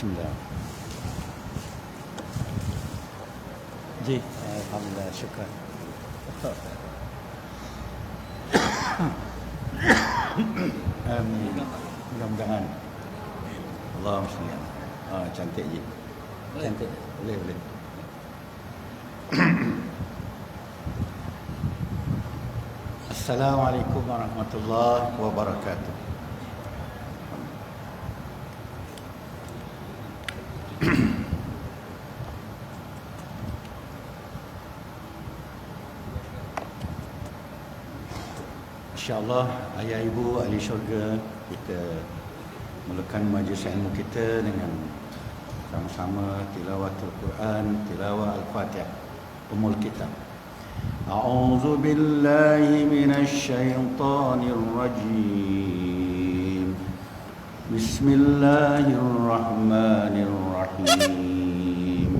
Bismillah. Ji, alhamdulillah, syukran. Amin. Mudah-mudahan. Allahumma salli. Cantik je. Cantik. Boleh. Assalamualaikum warahmatullahi wabarakatuh. InsyaAllah ayah ibu ahli syurga, kita mulakan majlis ilmu kita dengan sama-sama tilawatul Quran, tilawah Al-Fatihah, Ummul Kitab. A'udzu billahi minasy syaithanir rajim. Bismillahirrahmanirrahim.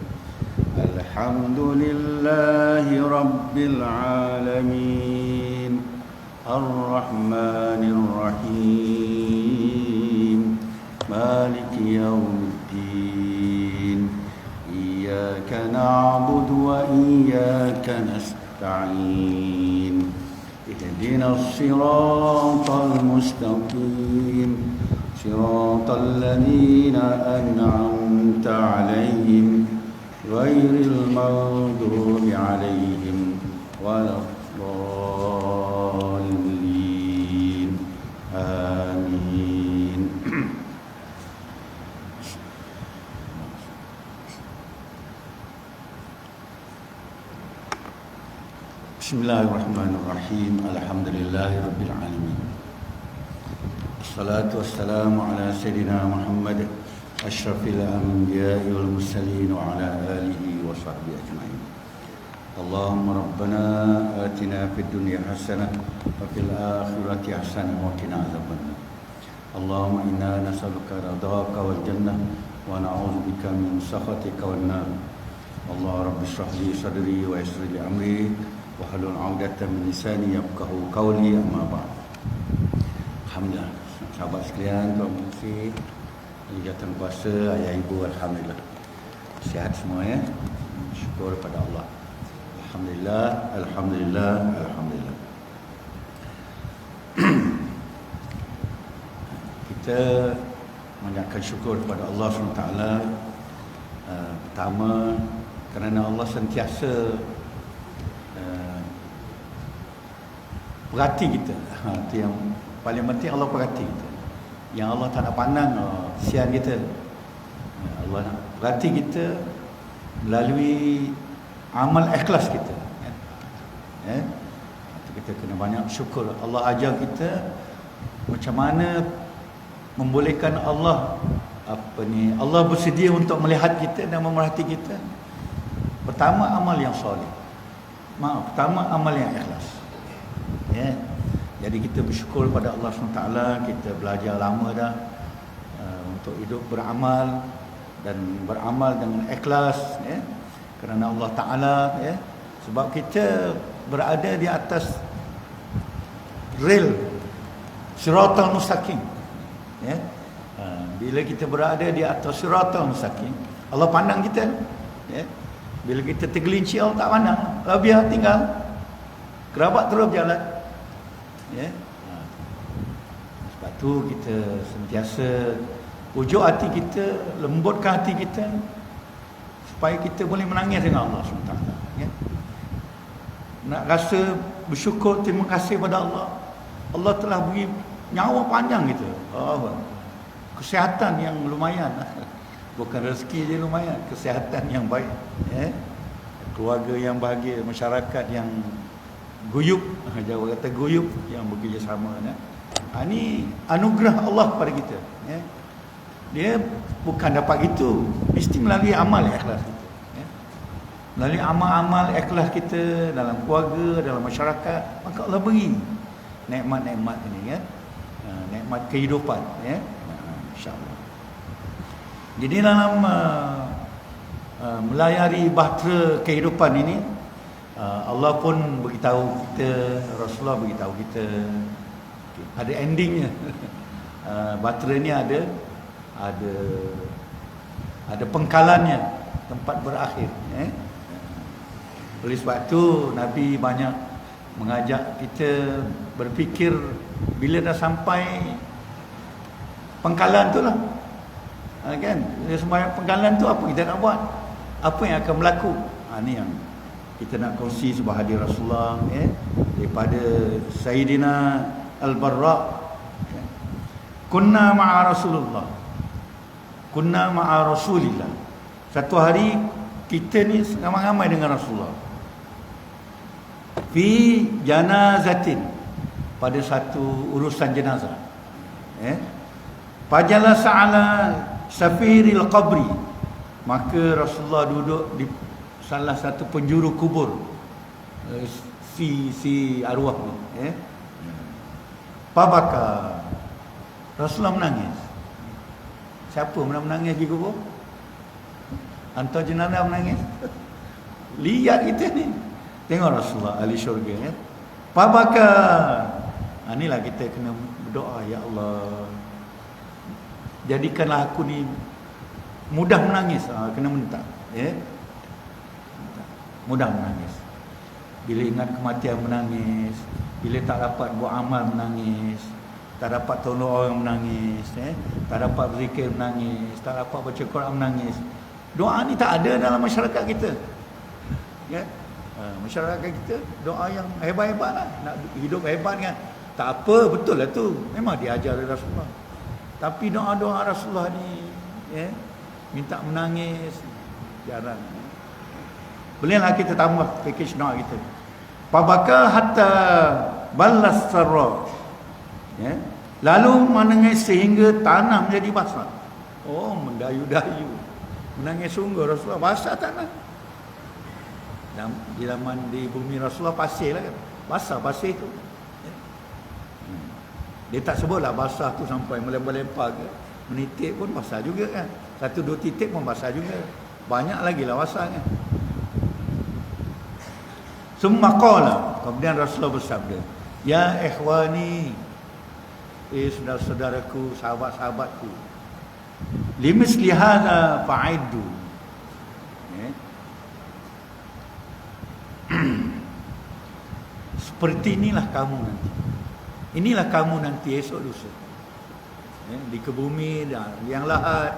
Alhamdulillahi rabbil alamin. Ar-Rahmanir Rahim. Maliki yaumiddin. Iyyaka na'budu wa iyyaka nasta'in. Ihdinas siratal mustaqim. Siratal ladzina an'amta 'alaihim ghairil maghdubi 'alaihim waladdallin. Amin. Bismillahirrahmanirrahim. Alhamdulillahirabbil alamin. Assalatu wassalamu ala sayyidina Muhammad asyrafil anbiya'i wal mursalin wa ala alihi wa sahbihi ajma'in. Allahumma rabbana atina fid dunya hasanah wa fil akhirati hasanah wa qina adzabannar. Allahumma inna nas'aluka ridhaka wal jannah wa na'udzubika min sakhatika wan nar. Allah rabbi shrah li sadri wa yassir li amri wa hlul 'uqdatam min lisani yafqahu qawli, amma ba'd. Alhamdulillah, sahabat sekalian, tuan muslim, hajatan puasa, ayah ibu, alhamdulillah sihat semua ya. Syukur pada Allah. Alhamdulillah. Kita mengucapkan syukur kepada Allah SWT. Pertama, kerana Allah sentiasa perhati kita. Itu yang paling penting, Allah perhati kita. Yang Allah tak nak pandang kesian kita. Allah nak perhati kita melalui amal ikhlas kita. Kita kena banyak syukur. Allah ajar kita macam mana membolehkan Allah Allah bersedia untuk melihat kita dan memerhati kita. Pertama, amal yang soleh. Pertama, amal yang ikhlas. Jadi kita bersyukur pada Allah SWT. Kita belajar lama dah untuk hidup beramal dan beramal dengan ikhlas, kerana Allah Ta'ala, sebab kita berada di atas rel siratal mustaqim. Bila kita berada di atas siratal mustaqim, Allah pandang kita. Bila kita tergelincir, Allah tak pandang. Biar tinggal kerabat terus berjalan. Sebab tu kita sentiasa pujuk hati kita, lembutkan hati kita, supaya kita boleh menangis dengan Allah SWT. Nak rasa bersyukur, terima kasih pada Allah. Allah telah beri nyawa panjang kita. Kesihatan yang lumayan. Bukan rezeki je lumayan, kesihatan yang baik. Keluarga yang bahagia, masyarakat yang guyup, Jawa kata guyup, yang bekerjasama. Ini anugerah Allah kepada kita. Dia bukan dapat gitu, mesti melalui amal ikhlas kita. Melalui amal-amal ikhlas kita dalam keluarga, dalam masyarakat, maka Allah beri nikmat-nikmat ini, nikmat kehidupan, insya-Allah. Jadi dalam melayari bahtera kehidupan ini, Allah pun beritahu kita, Rasulullah beritahu kita, ada endingnya. Bahtera ni ada ada pengkalannya, tempat berakhir. Oleh sebab tu Nabi banyak mengajak kita berfikir bila dah sampai pengkalan tu lah. Kan? Semua pengkalan tu apa kita nak buat? Apa yang akan berlaku? Ni yang kita nak kongsi sebuah hadis Rasulullah daripada Sayyidina Al-Barra. Kunna ma'a Rasulullah. Kunna ma'a Rasulillah. Satu hari kita ni ramai-ramai dengan Rasulullah. Fi janazatin, pada satu urusan jenazah. Fajalasa ala safiril qabri, maka Rasulullah duduk di salah satu penjuru kubur si arwah ni. Pabaka, Rasulullah menangis. Siapa menangis di kubur? Hantar jenazah menangis. Lihat kita ni, tengok Rasulullah ahli syurga. Pabaka, inilah kita kena berdoa, ya Allah, jadikanlah aku ni mudah menangis. Kena minta, mudah menangis. Bila ingat kematian menangis, bila tak dapat buat amal menangis, tak dapat tolong orang menangis, tak dapat berzikir menangis, tak dapat baca Quran menangis. Doa ni tak ada dalam masyarakat kita. Masyarakat kita doa yang hebat-hebat lah, nak hidup hebat kan. Tak apa, betul lah tu, memang diajar oleh Rasulullah. Tapi doa-doa Rasulullah ni minta menangis jarang. Bolehlah kita tambah package doa kita. Pabaka hatta balas sarra, lalu menangis sehingga tanah menjadi basah. Oh, mendayu-dayu, menangis sungguh Rasulullah, basah tanah. Di zaman di bumi Rasulullah pasir lah kan, basah pasir tu. Dia tak sebutlah basah tu sampai melempar-lempar ke, menitik pun basah juga kan, 1-2 titik pun basah juga, banyak lagi lah basah kan. Summa qala, kemudian Rasulullah bersabda, ya ikhwani, saudara-saudaraku, sahabat-sahabatku, limisli hadza fa'iddu. Seperti inilah kamu nanti. Inilah kamu nanti esok lusa. Di ke bumi yang lahat,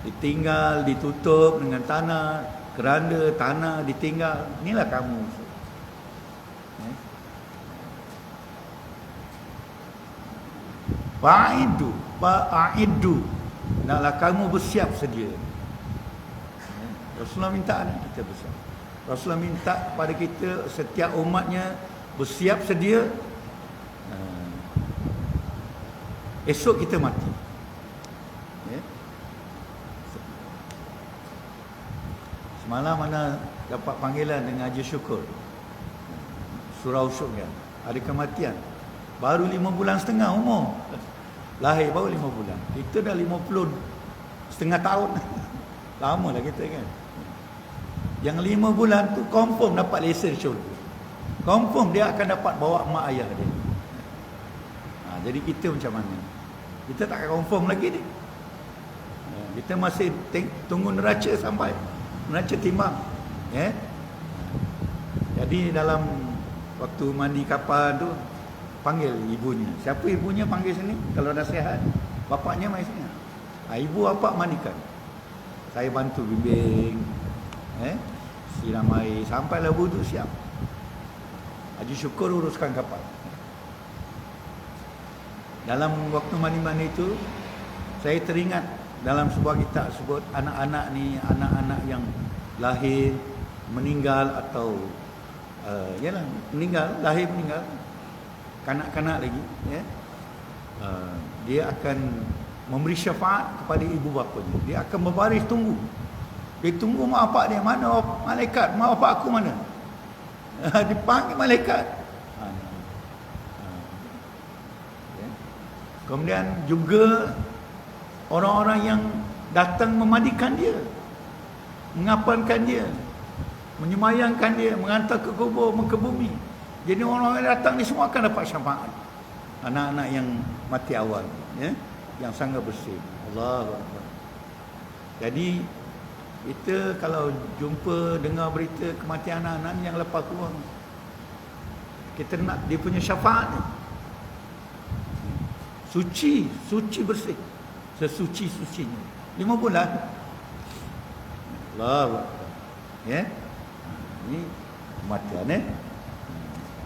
ditinggal, ditutup dengan tanah, keranda tanah ditinggal. Inilah kamu. Fa'iddu, naklah kamu bersiap sedia. Rasulullah minta ni kita bersiap. Rasulullah minta pada kita setiap umatnya bersiap sedia. Esok kita mati. Semalam mana dapat panggilan dengan Haji Syukur, surau syurga, ada kematian. Baru 5 bulan setengah umur, lahir baru 5 bulan. Kita dah 50 setengah tahun. Lama lah kita kan. Yang 5 bulan tu confirm dapat lesen syurga, confirm dia akan dapat bawa mak ayah dia. Jadi kita macam mana? Kita tak confirm lagi ni. Kita masih tunggu neraca sampai, neraca timbang. Jadi dalam waktu mandi kapal tu, panggil ibunya. Siapa ibunya panggil sini? Kalau dah sihat, bapaknya mai sini. Ibu bapak mandikan, saya bantu bimbing, siram air, sampailah wuduk siap. Haji Syukur uruskan kapal. Dalam waktu mandi-mandi itu, saya teringat dalam sebuah kitab sebut anak-anak ni, anak-anak yang lahir, meninggal atau meninggal, lahir meninggal, kanak-kanak lagi, dia akan memberi syafaat kepada ibu bapanya. Dia akan berbaris tunggu. Dia tunggu mak bapak dia, mana malaikat, mak bapak aku mana? Dipanggil malaikat. Kemudian juga orang-orang yang datang memandikan dia, mengapankan dia, menyemayangkan dia, mengantar ke kubur, ke bumi. Jadi orang-orang yang datang ni semua akan dapat syafaat. Anak-anak yang mati awal, yang sangat bersih. Allahu Akbar. Jadi Kita kalau jumpa dengar berita kematian anak-anak ni yang lepas kurang, kita nak dia punya syafaat ni. Suci bersih, sesuci-sucinya 5 bulan. Allah, ya, ini kematian.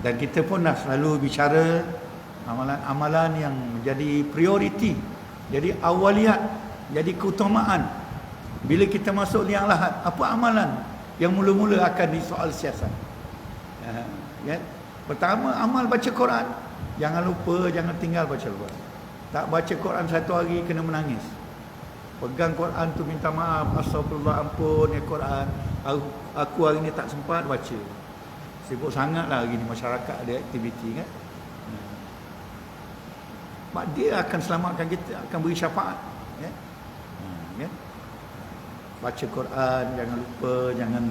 Dan kita pun nak selalu bicara amalan-amalan yang menjadi prioriti, jadi awaliyat, jadi keutamaan. Bila kita masuk liang lahat, apa amalan yang mula-mula akan disoal siasat? Ya. Pertama, amal baca Quran. Jangan lupa, jangan tinggal baca Quran. Tak baca Quran satu hari kena menangis. Pegang Quran tu minta maaf, astagfirullah, ampun ya Quran, aku hari ni tak sempat baca. Sibuk sangatlah hari ni, masyarakat ada aktiviti kan. Mak dia akan selamatkan kita, akan beri syafaat, ya. Ya. Baca Quran, jangan lupa, jangan,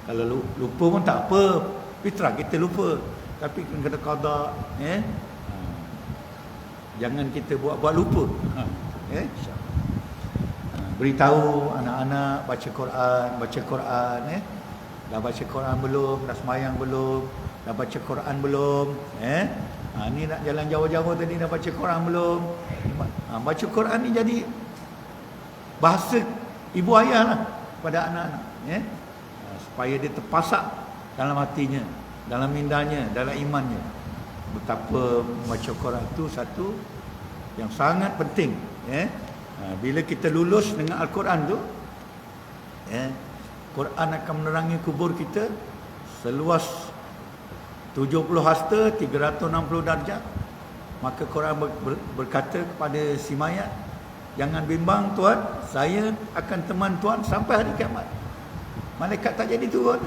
kalau lupa pun tak apa, fitrah kita lupa, tapi kena qada, ya. Jangan kita buat lupa. Ya, insya-Allah. Beritahu anak-anak baca Quran, ya. Dah baca Quran belum? Dah sembahyang belum? Dah baca Quran belum? Ni nak jalan jauh-jauh tadi, dah baca Quran belum? Baca Quran ni jadi bahasa ibu ayah lah pada anak-anak, ya. Supaya dia terpasak dalam hatinya, dalam mindanya, dalam imannya. Betapa membaca Quran itu satu yang sangat penting, ya. Bila kita lulus dengan Al-Quran tu, ya, Quran akan menerangi kubur kita seluas 70 hasta, 360 darjat. Maka Quran berkata kepada si mayat, jangan bimbang tuan, saya akan teman tuan sampai hari kiamat. Malaikat tak jadi turun.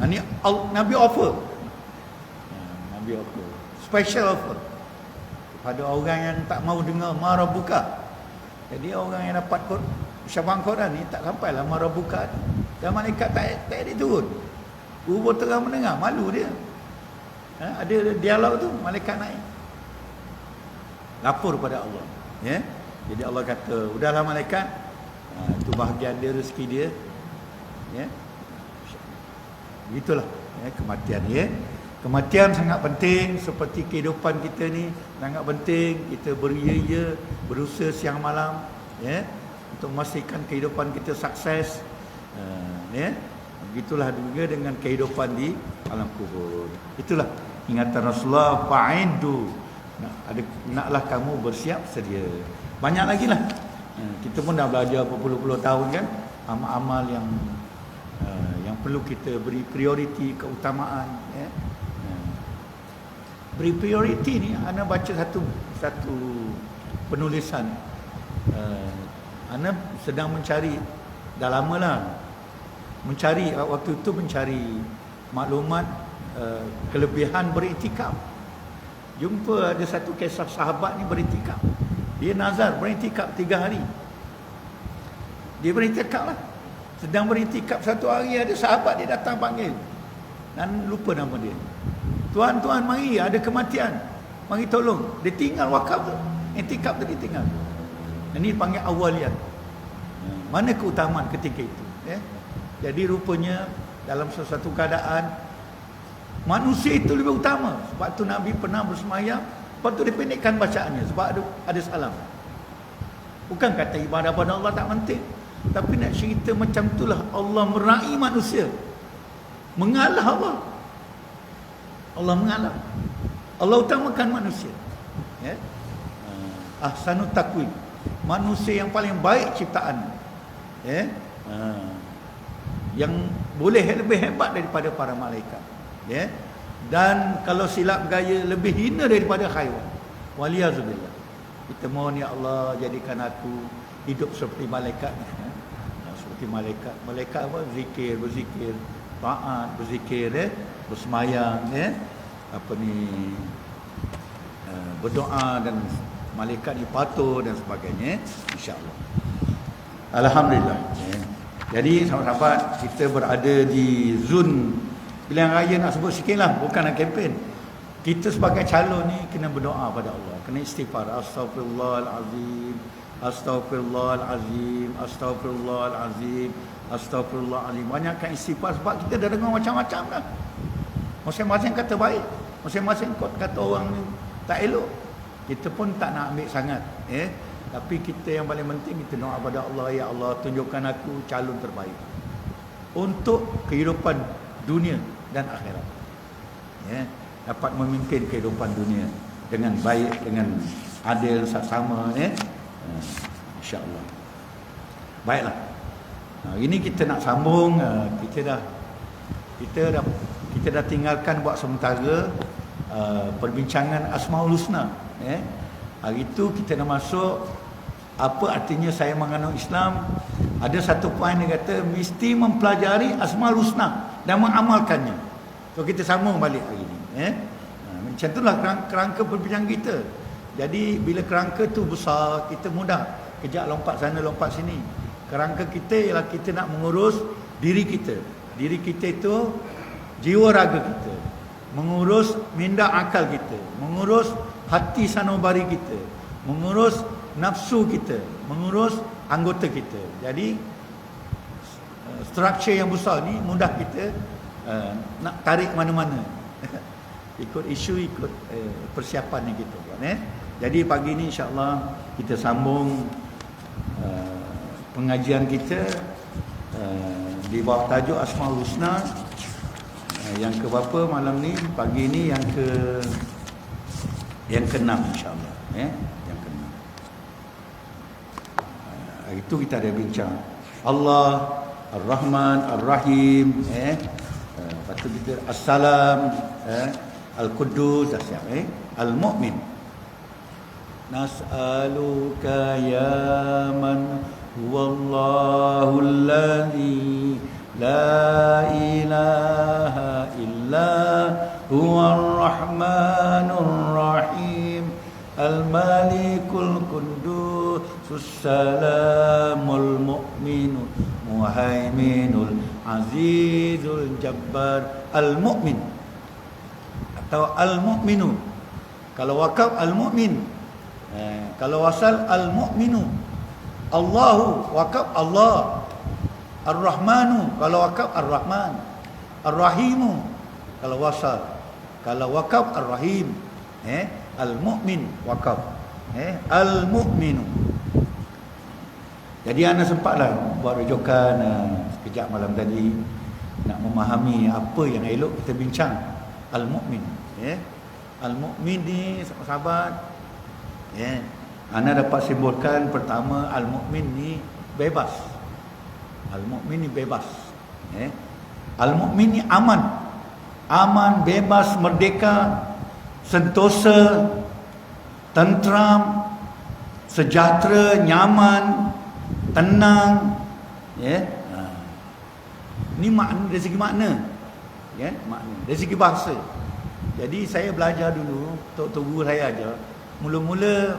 Ini Nabi offer. Nabi offer, special offer kepada orang yang tak mau dengar marabuka. Jadi orang yang dapat syafaat Quran ni tak sampailah marabuka. Dan malaikat tak jadi turun. Kubur terang mendengar, malu dia. Ada dialog tu, malaikat naik lapor pada Allah, ya. Jadi Allah kata, udahlah malaikat, itu bahagian dia, rezeki dia, ya. Begitulah, ya, kematian, ya. Kematian sangat penting, seperti kehidupan kita ni sangat penting. Kita beria-ia, berusaha siang malam, ya, untuk memastikan kehidupan kita sukses, ya. Begitulah juga dengan kehidupan di alam kubur. Itulah ingatan Rasulullah, fa'idu, naklah kamu bersiap sedia. Banyak lagi lah. Kita pun dah belajar berpuluh-puluh tahun kan, amal-amal yang perlu kita beri prioriti, keutamaan, ya. Beri prioriti ni, Ana baca satu penulisan. Ana sedang mencari, dah lama lah mencari, waktu itu mencari maklumat kelebihan beriktikaf. Jumpa ada satu kisah sahabat ni beriktikaf. Dia nazar beriktikaf 3 hari. Dia beriktikaf lah. Sedang beriktikaf satu hari, ada sahabat dia datang panggil, dan lupa nama dia. Tuan, mari, ada kematian, mari tolong. Dia tinggal wakaf tu, iktikaf tu dia tinggal. Ini panggil awaliyat. Mana keutamaan ketika itu, ya? Jadi rupanya dalam sesuatu keadaan manusia itu lebih utama. Sebab tu Nabi pernah bersemayam, lepas tu dia pendekkan bacaannya sebab ada salam. Bukan kata ibadah pada Allah tak penting, tapi nak cerita macam itulah Allah meraih manusia, mengalah Allah mengalah. Allah utamakan manusia, ya. Ahsanut takwim, manusia yang paling baik ciptaan, ya. Yang boleh lebih hebat daripada para malaikat, ya. Dan kalau silap gaya lebih hina daripada haiwan. Waliyazubillah. Kita mohon, ya Allah, jadikan aku hidup seperti malaikat, ya. Seperti malaikat. Malaikat apa? Zikir, berzikir, taat, berzikir, ya. Bersemayam, ya. Apa ni, berdoa, dan malaikat dipatuh dan sebagainya, insya-Allah. Alhamdulillah, ya. Jadi sahabat-sahabat, kita berada di zon pilihan raya, nak sebut sikit lah, bukan nak kempen. Kita sebagai calon ni kena berdoa pada Allah, kena istighfar, astagfirullahalazim, Astaghfirullahalazim, astaghfirullahalazim, astaghfirullahalazim. Banyakkan istighfar sebab kita dah dengar macam-macam dah. Masing-masing kata baik, masing-masing kata orang ni tak elok. Kita pun tak nak ambil sangat, tapi kita yang paling penting kita doa kepada Allah, ya Allah tunjukkan aku calon terbaik untuk kehidupan dunia dan akhirat. Dapat memimpin kehidupan dunia dengan baik, dengan adil, saksama, insya-Allah. Baiklah. Ini kita nak sambung, kita dah tinggalkan buat sementara perbincangan Asmaul Husna. Hari itu kita dah masuk apa artinya saya menganut Islam. Ada satu poin dia kata mesti mempelajari Asmaul Husna dan mengamalkannya. So kita sambung balik hari ini. Macam itulah kerangka perbincangan kita. Jadi bila kerangka tu besar, kita mudah kejap lompat sana lompat sini. Kerangka kita ialah kita nak mengurus diri kita. Diri kita itu jiwa raga kita, mengurus minda akal kita, mengurus hati sanubari kita, mengurus nafsu kita, mengurus anggota kita. Jadi struktur yang besar ni mudah kita nak tarik mana-mana. Ikut isu, ikut persiapan yang kita buat. Jadi pagi ni insya-Allah kita sambung pengajian kita di bawah tajuk Asmaul Husna. Yang ke berapa malam ni? Pagi ni yang ke-6 insya-Allah. Yang ke-6. Hari itu kita ada bincang Allah Ar-Rahman Ar-Rahim, lepas tu kita As-Salam, Al-Quddus, dah siap, Al-Mu'min. Nas'aluka ya man huwallahu alladhi la ilaha illa huwar rahmanur rahim al-malikul quddus salamul mu'minul muhaiminul azizul jabbar. Al-mu'min atau al-mu'minu. Kalau wakaf al-mu'min, kalau wasal al-mu'minu. Allahu wakaf Allah. Ar-Rahmanu kalau wakaf Ar-Rahman. Ar-Rahimu kalau wasal. Kalau wakaf Ar-Rahim. Al-Mu'min wakaf. Al-Mu'minu. Jadi anda sempatlah buat rujukan sekejap malam tadi nak memahami apa yang elok kita bincang. Al-Mu'min. Al-Mu'min ni sahabat, anda dapat simbolkan pertama Al-Mu'min ni bebas. Al-Mu'min ni bebas. Al-Mu'min ni aman. Aman, bebas, merdeka, sentosa, tentram, sejahtera, nyaman, tenang. Ni makna dari segi makna. Makna dari segi bahasa. Jadi saya belajar dulu, tok guru saya aja, mula-mula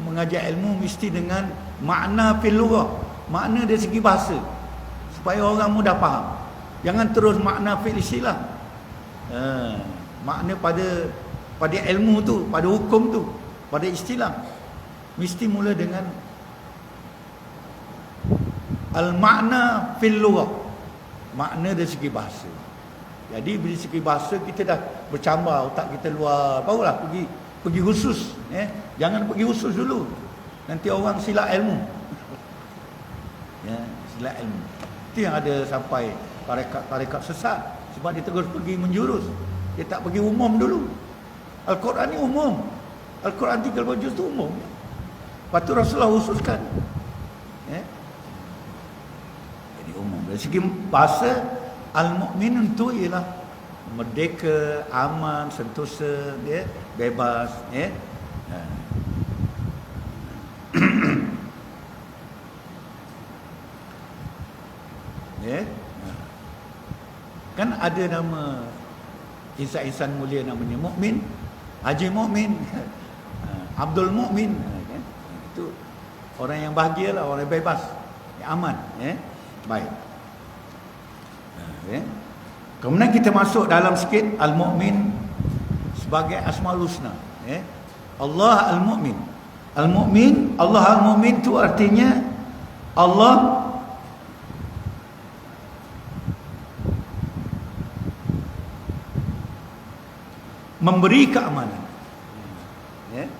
mengajar ilmu mesti dengan makna fil lughah, makna dari segi bahasa, supaya orang mudah faham. Jangan terus makna fil istilah. Makna pada ilmu tu, pada hukum tu, pada istilah. Mesti mula dengan al-makna fil lughah, makna dari segi bahasa. Jadi dari segi bahasa kita dah bercambah, otak kita luar, barulah pergi khusus. Jangan pergi khusus dulu, nanti orang silap ilmu. Silap ilmu. Itu yang ada sampai tarekat sesat, sebab dia terus pergi menjurus. Dia tak pergi umum dulu. Al-Quran ni umum. Al-Quran 30 juz tu umum. Lepas tu Rasulullah khususkan. Jadi umum. Dari segi bahasa, Al-Mu'min itu ialah merdeka, aman, sentosa, bebas. Kan ada nama insan-insan mulia namanya Mukmin, Haji Mukmin, Abdul Mukmin. Itu orang yang bahagialah, orang yang bebas, yang aman. Baik. Kemudian kita masuk dalam sikit Al-Mu'min sebagai Asmaul Husna. Allah Al-Mu'min. Al-Mu'min, Allah Al-Mu'min tu artinya Allah memberi keamanan. Ya.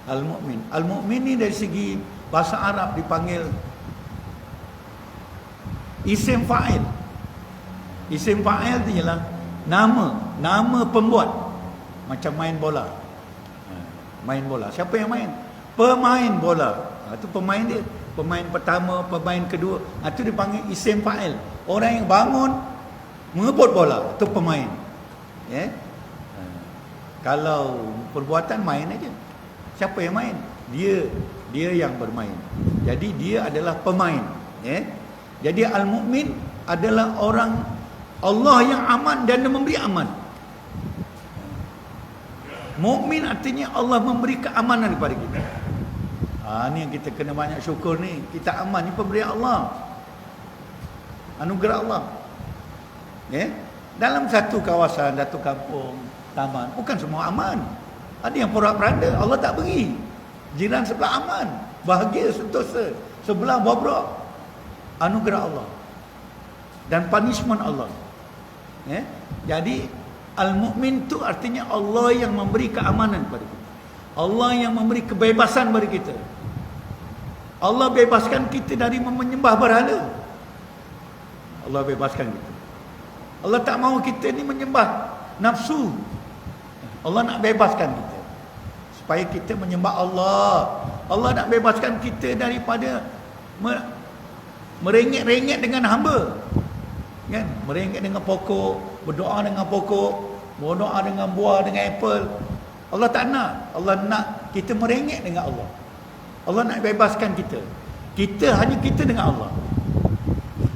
Al-Mu'min. Al-Mu'min ni dari segi bahasa Arab dipanggil isim fa'il. Isim fa'il tu ialah nama pembuat. Macam main bola. Main bola. Siapa yang main? Pemain bola. Itu pemain dia. Pemain pertama, pemain kedua. Itu dipanggil isim fa'il. Orang yang bangun mengebut bola, itu pemain. Ya. Kalau perbuatan main aja. Siapa yang main? Dia yang bermain. Jadi dia adalah pemain. Ya. Jadi Al-Mu'min adalah orang Allah yang aman dan memberi aman. Mukmin artinya Allah memberi keamanan kepada kita. Ni yang kita kena banyak syukur ni. Kita aman, ni pemberian Allah. Anugerah Allah. Ya. Dalam satu kawasan, satu kampung, taman, bukan semua aman. Ada yang porak-peranda, Allah tak beri. Jiran sebelah aman, bahagia, sentosa. Sebelah bobrok. Anugerah Allah dan punishment Allah. Ya. Jadi Al-Mu'min tu artinya Allah yang memberi keamanan kepada kita. Allah yang memberi kebebasan kepada kita. Allah bebaskan kita dari menyembah berhala. Allah bebaskan kita. Allah tak mahu kita ni menyembah nafsu. Allah nak bebaskan kita supaya kita menyembah Allah. Allah nak bebaskan kita daripada merengek-rengek dengan hamba. Kan? Merengek dengan pokok, berdoa dengan pokok, berdoa dengan buah, dengan apple. Allah tak nak. Allah nak kita merengek dengan Allah. Allah nak bebaskan kita. Hanya kita dengan Allah.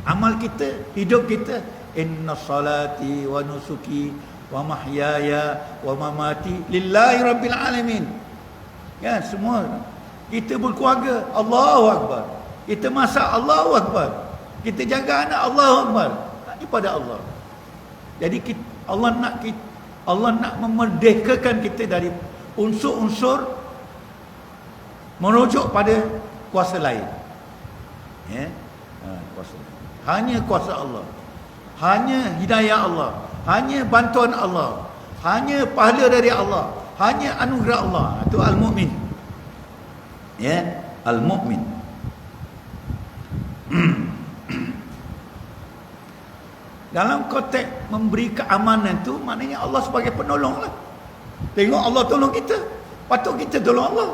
Amal kita, hidup kita, inna salati wa nusuki wa mahyaya wa mamati lillahi rabbil alamin. Ya, semua kita berkeluarga, Allahu akbar. Kita masak, Allahu akbar. Kita jaga anak, Allahu akbar. Ini pada Allah. Jadi Allah nak memerdekakan kita dari unsur-unsur merujuk pada kuasa lain. Ya. Kuasa. Hanya kuasa Allah. Hanya hidayah Allah. Hanya bantuan Allah. Hanya pahala dari Allah. Hanya anugerah Allah. Itu Al-Mu'min. Ya, Al-Mu'min. Dalam konteks memberi keamanan tu, maknanya Allah sebagai penolong lah. Tengok Allah tolong kita, patut kita tolong Allah.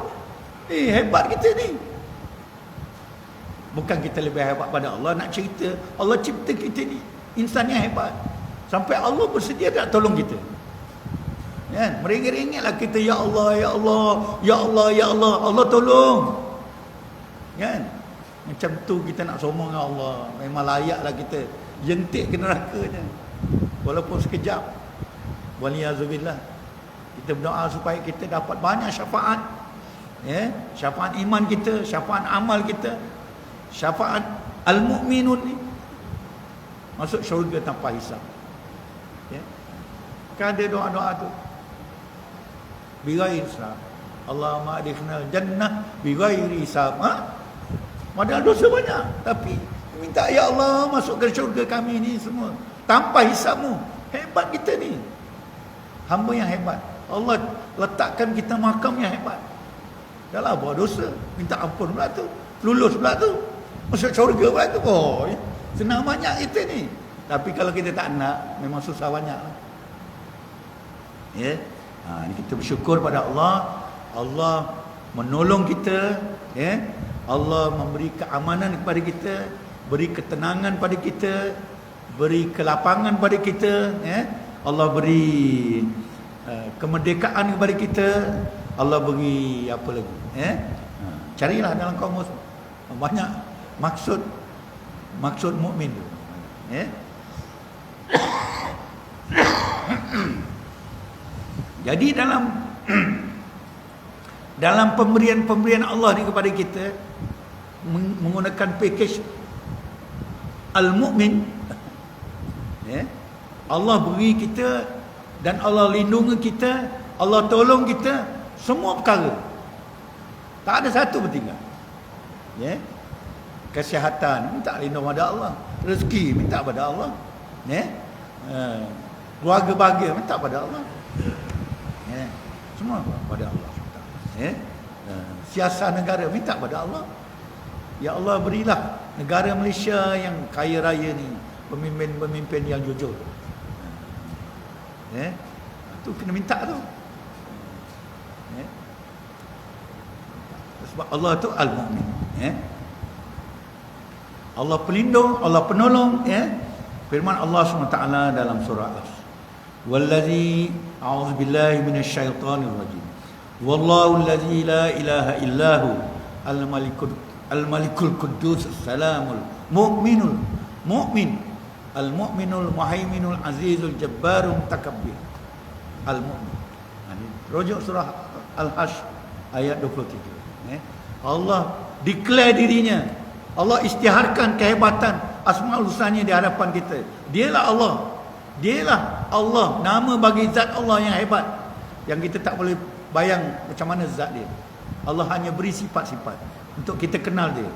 Hebat kita ni. Bukan kita lebih hebat pada Allah. Nak cerita Allah cipta kita ni insan yang hebat, sampai Allah bersedia nak tolong kita. Kan? Merengek-rengeklah kita, ya Allah, ya Allah, ya Allah, ya Allah, Allah tolong. Kan? Macam tu kita nak sombong dengan Allah. Memang layaklah kita jentik ke neraka je. Walaupun sekejap. Waliyazubillah. Kita berdoa supaya kita dapat banyak syafaat. Ya, syafaat iman kita, syafaat amal kita, syafaat Al-Mu'minun ni. Masuk syurga tanpa hisab. Ya. Kan ada doa-doa tu. Bighairi hisab. Allahumma adkhilna jannah bighairi hisab. Padahal dosa banyak, tapi minta, ya Allah, masukkan syurga kami ni semua tanpa hisabmu. Hebat kita ni. Hamba yang hebat. Allah letakkan kita makam yang hebat. Dah lah buat dosa, minta ampun pula tu, lulus pula tu, masuk syurga pula tu. Senang banyak kita ni. Tapi kalau kita tak nak, memang susah banyak. Ya. Ini kita bersyukur pada Allah. Allah menolong kita. Ya. Allah memberi keamanan kepada kita, beri ketenangan pada kita, beri kelapangan pada kita. Ya. Allah beri kemerdekaan kepada kita. Allah beri apa lagi? Ya. Carilah dalam kamus. Banyak maksud mukmin tu. Ya. Jadi dalam pemberian Allah ni kepada kita, menggunakan package Al-Mu'min, ya, Allah beri kita dan Allah lindungi kita, Allah tolong kita, semua perkara. Tak ada satu bertinggal. Ya. Kesihatan minta lindung pada Allah. Rezeki minta pada Allah. Ya. Keluarga bahagia minta pada Allah. Ya. Semua pada Allah. Ya. Siasat negara minta pada Allah. Ya Allah, berilah negara Malaysia yang kaya raya ni pemimpin-pemimpin yang jujur. Ya. Tu kena minta tu. Ya. Sebab Allah tu Al-Mu'min. Ya. Allah pelindung, Allah penolong. Ya. Firman Allah SWT dalam surah Al-As. Wallazi a'udzubillahi minasyaitonir rajim. Wallahu allazi la ilaha illahu al-malikul quddus salamul mu'minul mu'min al-mu'minul muhaiminul azizul jabbarul mutakabbir al-mu'min. Rujuk surah Al-Hash ayat 23. Allah declare dirinya. Allah isytiharkan kehebatan Asmaul Husna di hadapan kita. Dialah Allah. Dialah Allah. Nama bagi zat Allah yang hebat, yang kita tak boleh bayang macam mana zat dia. Allah hanya beri sifat-sifat untuk kita kenal dia.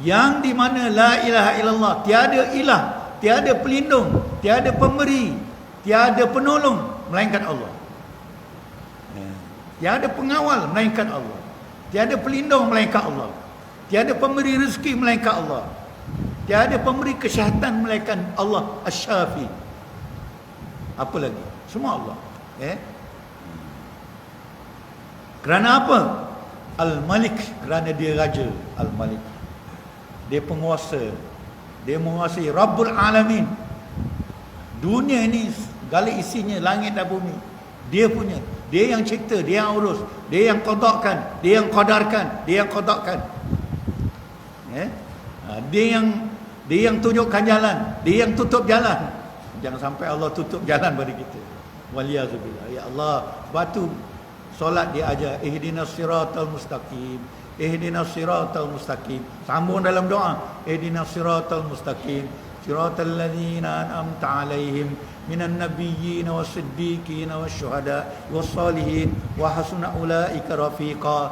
Yang di mana la ilaha illallah, tiada ilah, tiada pelindung, tiada pemberi, tiada penolong melainkan Allah. Tiada pengawal melainkan Allah. Tiada pelindung melainkan Allah. Tiada pemberi rezeki melainkan Allah. Tiada pemberi kesihatan melainkan Allah Asy-Syafi. Apa lagi? Semua Allah. Kerana apa? Al-Malik, kerana dia raja. Al-Malik, dia penguasa. Dia menguasai Rabbul Alamin. Dunia ini segala isinya, langit dan bumi, dia punya. Dia yang cipta, dia yang urus, dia yang qadakkan, dia yang qadarkan, dia yang qadakkan. Dia yang tunjukkan jalan, dia yang tutup jalan. Jangan sampai Allah tutup jalan bagi kita. Waliyazubillah. Ya Allah, batu solat dia ajar ihdinas siratal mustaqim, ihdinas siratal mustaqim. Sambung dalam doa, ihdinas siratal mustaqim, siratal ladzina an'amta 'alaihim minan nabiyyin was-siddiqin wasyuhada was-salihin wa hasuna ulaika rafiqa.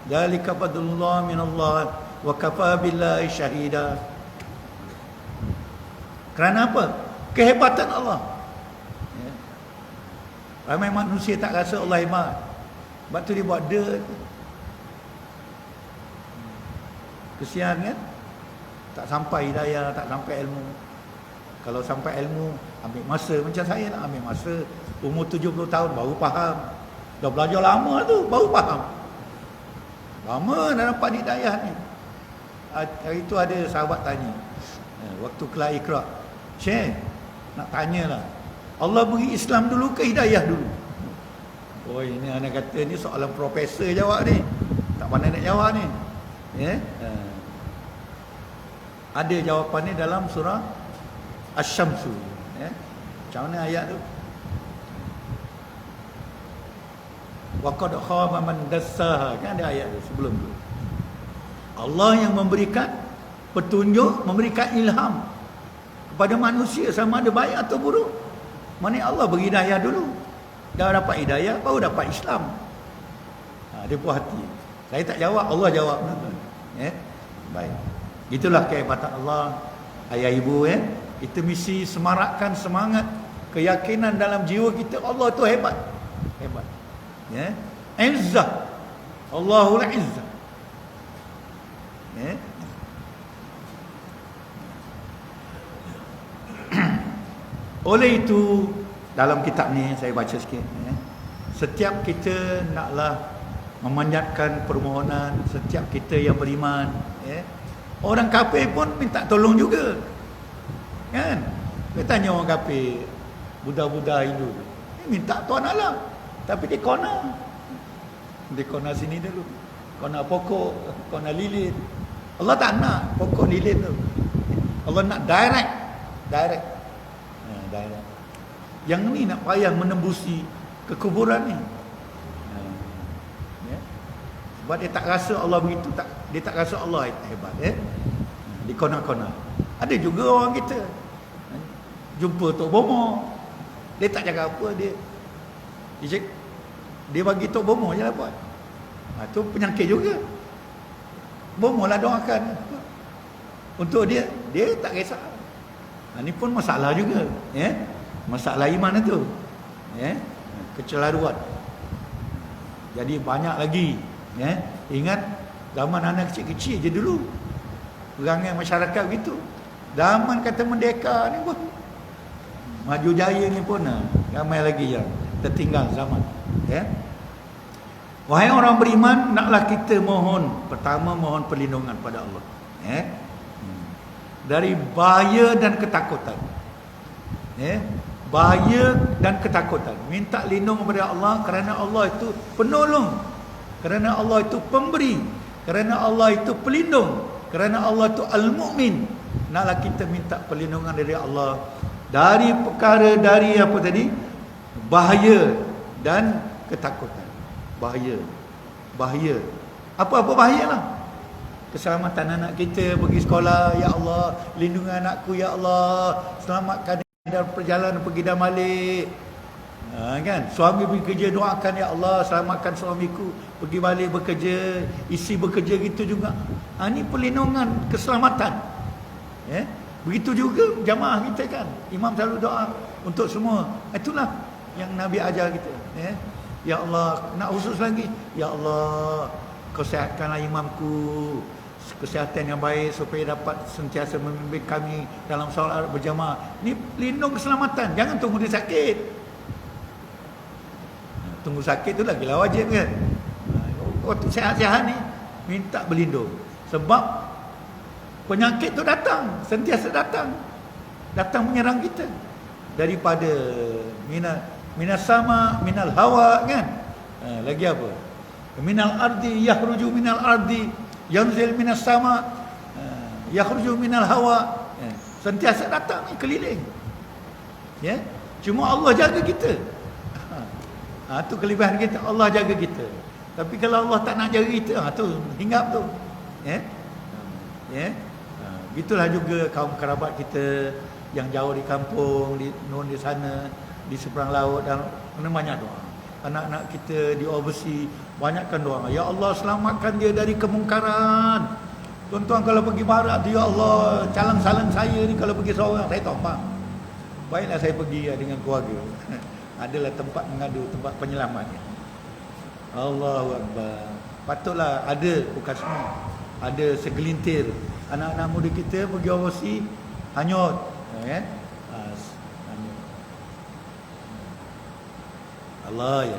Dzalika fadlullah minallah wa kafa billahi syahida. Kerana apa? Kehebatan Allah. Ramai manusia tak rasa Allah hebat. Sebab tu dia buat dirt. Kesian kan? Tak sampai hidayah, tak sampai ilmu. Kalau sampai ilmu, ambil masa. Macam saya lah, ambil masa. Umur 70 tahun baru faham. Dah belajar lama tu, baru faham. Lama dah dapat hidayah ni. Hari tu ada sahabat tanya, waktu kelas Iqra, Syekh, nak tanyalah, Allah beri Islam dulu ke hidayah dulu? Oh, ini anak kata ni soalan profesor jawab ni. Tak pandai nak jawab ni. Ada jawapannya dalam surah Asy-Syamsu. Macam mana ayat tu? Wa qad khaba man dassaha. Kan ada ayat tu sebelum tu. Allah yang memberikan petunjuk, memberikan ilham kepada manusia sama ada baik atau buruk. Mana Allah beri hidayah dulu. Dah dapat hidayah, baru dapat Islam. Dia puas hati. Saya tak jawab, Allah jawab. Baik. Itulah kehebatan Allah. Ayah ibu, kita mesti semarakkan semangat, keyakinan dalam jiwa kita, Allah tu hebat. Hebat. Izzah. Allahul Izzah. Oleh itu, dalam kitab ni saya baca sikit. Setiap kita naklah memanjatkan permohonan, setiap kita yang beriman, orang kafir pun minta tolong juga. Kan? Kita tanya orang kafir, Buddha-Buddha Hindu, minta Tuhan alam, tapi di kona. Di kona sini dulu. Kona pokok, kona lilin. Allah tak nak pokok lilin tu. Allah nak direct. Direct. Yang ni nak payah menembusi kekuburan ni. Sebab dia tak rasa Allah begitu, dia tak rasa Allah hebat. Di kona-kona. Ada juga orang kita jumpa Tok Bomo, dia tak jaga apa, dia Dia bagi tok bomo je lah buat. Tu penyakit juga. Bomo lah doakan. Untuk dia tak kisah. Ini pun masalah juga. Masalah iman itu. Kecelaruan. Jadi banyak lagi. Ingat zaman anak kecil-kecil je dulu. Perangai masyarakat begitu. Zaman kata merdeka ni pun maju jaya ni pun ramai lagi yang tertinggal zaman. Wahai orang beriman, naklah kita pertama mohon perlindungan pada Allah. Dari bahaya dan ketakutan. Bahaya dan ketakutan. Minta lindung kepada Allah kerana Allah itu penolong. Kerana Allah itu pemberi. Kerana Allah itu pelindung. Kerana Allah itu al-mu'min. Naklah kita minta perlindungan dari Allah dari perkara, dari apa tadi, bahaya dan ketakutan. Bahaya. Apa-apa bahaya lah. Keselamatan anak kita pergi sekolah, ya Allah, lindungi anakku, ya Allah, selamatkan dia dalam perjalanan pergi dan balik. Kan? Suami pergi kerja, doakan, ya Allah, selamatkan suamiku pergi balik bekerja, isteri bekerja, gitu juga. Ini perlindungan, keselamatan. Begitu juga jamaah kita kan. Imam selalu doa untuk semua. Itulah yang Nabi ajar kita. Ya Allah, nak khusus lagi, ya Allah, kau sihatkanlah imamku kesihatan yang baik supaya dapat sentiasa memimpin kami dalam solat berjamaah. Ni lindung keselamatan. Jangan tunggu dia sakit. Tunggu sakit tu lagi lah wajib kan. Waktu sihat-sihat ni minta berlindung. Sebab penyakit tu datang, sentiasa datang menyerang kita daripada minas sama, minal hawa kan. Lagi apa? Minal ardi yakhruju minal ardi yanzil minas sama, yakhruju minal hawa. Sentiasa datang ni keliling. Cuma Allah jaga kita. Tu kelebihan kita, Allah jaga kita. Tapi kalau Allah tak nak jaga kita, tu hinggap tu. Gitulah juga kaum kerabat kita yang jauh di kampung, di sana, di seberang laut, dan banyak doa. Anak-anak kita di overseas, banyakkan doa. Ya Allah, selamatkan dia dari kemungkaran. Tuan-tuan kalau pergi barat tu, ya Allah, calang-salang saya ni kalau pergi seorang, saya tombak. Baiklah saya pergi dengan keluarga. Adalah tempat mengadu, tempat penyelamat. Allahu Akbar. Patutlah ada, bukan semua. Ada segelintir anak-anak muda kita pergi overseas hanyut. Allah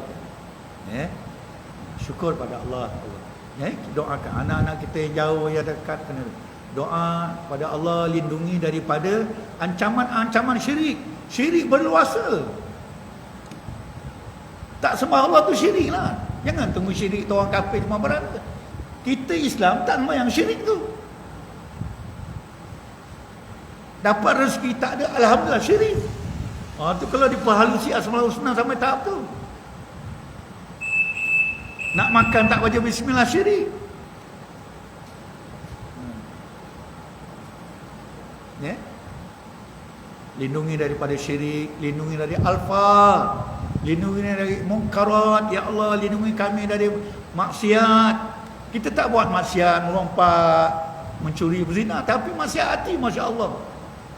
ya. Syukur pada Allah. Doakan anak-anak kita yang jauh, yang dekat, kena doa pada Allah, lindungi daripada ancaman-ancaman syirik. Syirik berluasa. Tak sembah Allah tu syirik lah. Jangan tunggu syirik tu orang kafir cuma berada. Kita Islam tak sembahyang syirik tu. Dapat rezeki tak ada, alhamdulillah syirik. Tu kalau diperhalusi Asmaul Husna sampai tahap tu. Nak makan tak baca bismillah syirik. Lindungi daripada syirik, lindungi dari alfa, lindungi dari munkarat, ya Allah, lindungi kami dari maksiat. Kita tak buat maksiat, melompat, mencuri, berzina, tapi maksiat hati, Masya Allah.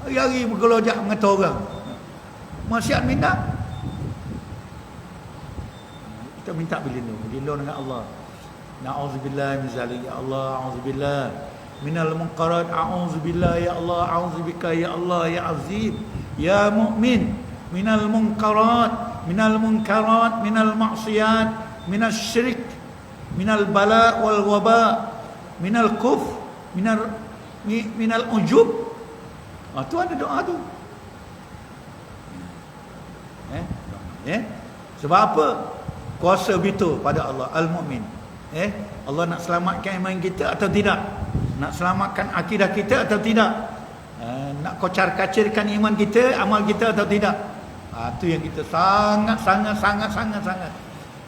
Hari-hari bergelojak mengata orang. Maksiat minta. Kita minta berlindung dengan Allah. Na'udzubillah min zalik, ya Allah, a'udzubillah minal munkarat, a'udzubillah ya Allah, a'udzubika ya Allah ya azim ya mu'min minal munkarat, minal maksiyat, minal syirik, minal bala wal waba, minal kuf, minal ujub. Tu ada doa tu. Sebab apa? Kuasa begitu pada Allah Al-Mu'min. Allah nak selamatkan iman kita atau tidak? Nak selamatkan akidah kita atau tidak? Nak kocar-kacirkan iman kita, amal kita atau tidak? Itu yang kita sangat